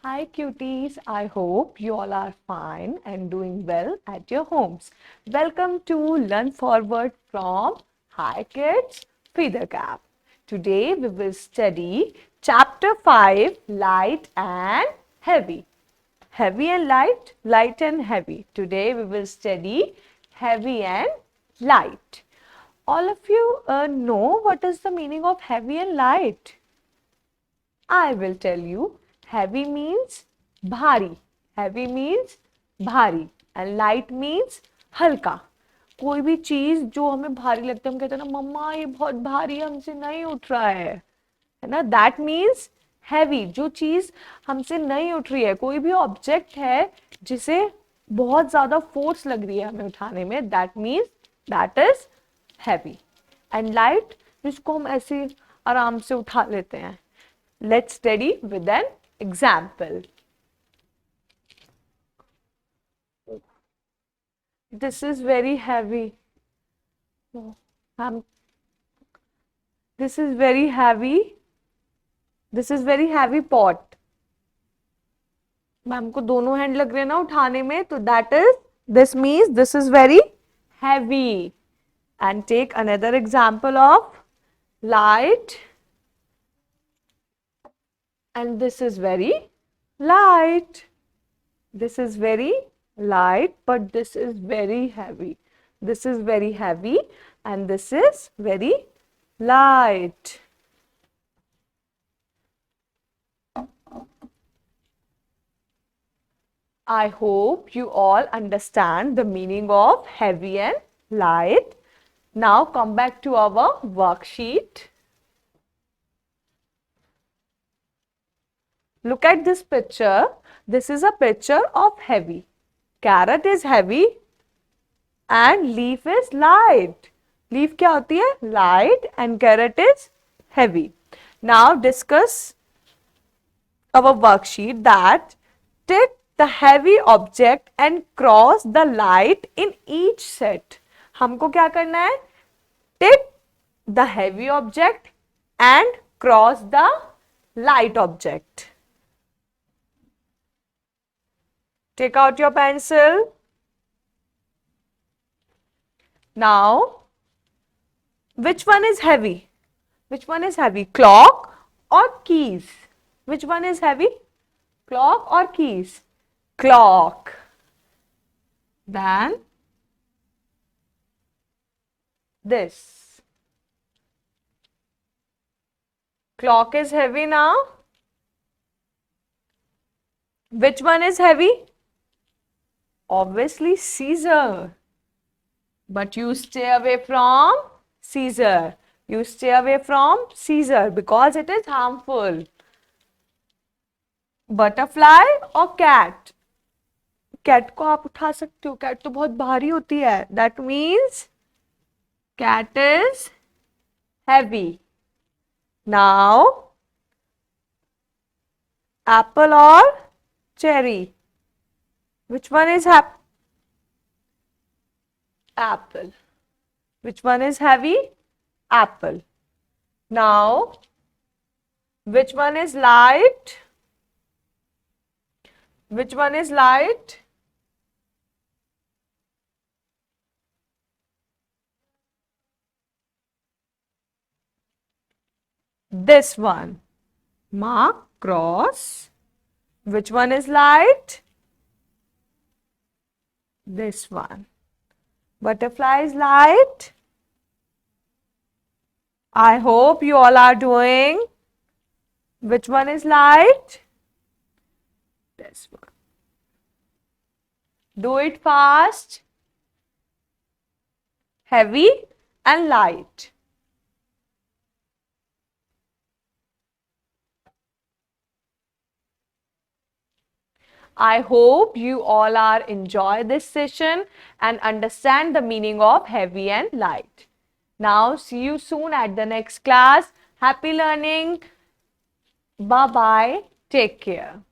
Hi cuties, I hope you all are fine and doing well at your homes. Welcome to Learn Forward from Hi Kids Feather Cap. Today we will study Chapter 5 Light and Heavy. Heavy and light, light and heavy. Today we will study heavy and light. All of you know what is the meaning of heavy and light? I will tell you. Heavy means bhari. Heavy means भारी and light means हल्का. कोई भी चीज जो हमें भारी लगता है हम कहते हैं ना मम्मा ये बहुत भारी हमसे नहीं उठ रहा है ना. That means heavy. जो चीज हमसे नहीं उठ रही है, कोई भी ऑब्जेक्ट है जिसे बहुत ज्यादा फोर्स लग रही है हमें उठाने में, that means that is heavy. And light जिसको हम ऐसे आराम से उठा लेते हैं. Let's study with an example. This is very heavy. This is very heavy. This is very heavy pot. Ma'am को दोनों हैंड लग रहे हैं ना उठाने में, तो that is, this means this is very heavy. And take another example of light. And this is very light. This is very light, but this is very heavy. This is very heavy and this is very light. I hope you all understand the meaning of heavy and light. Now come back to our worksheet. Look at this picture. This is a picture of heavy. Carrot is heavy and leaf is light. Leaf क्या होती है? Light and carrot is heavy. Now discuss our worksheet that take the heavy object and cross the light in each set. हमको क्या करना है? Take the heavy object and cross the light object. Take out your pencil. Now, which one is heavy? Which one is heavy? Clock or keys? Which one is heavy? Clock or keys? Clock. Then, this. Clock is heavy now. Which one is heavy? Obviously Caesar. But you stay away from Caesar. You stay away from Caesar because it is harmful. Butterfly or cat? Cat को आप उठा सकते हो. Cat तो बहुत भारी होती है. That means cat is heavy. Now, apple or cherry? Which one is apple? Which one is heavy? Apple. Now, which one is light? Which one is light? This one. Mark, cross. Which one is light? This one. Butterfly is light. I hope you all are doing. Which one is light? This one. Do it fast. Heavy and light. I hope you all are enjoy this session and understand the meaning of heavy and light. Now see you soon at the next class. Happy learning. Bye bye. Take care.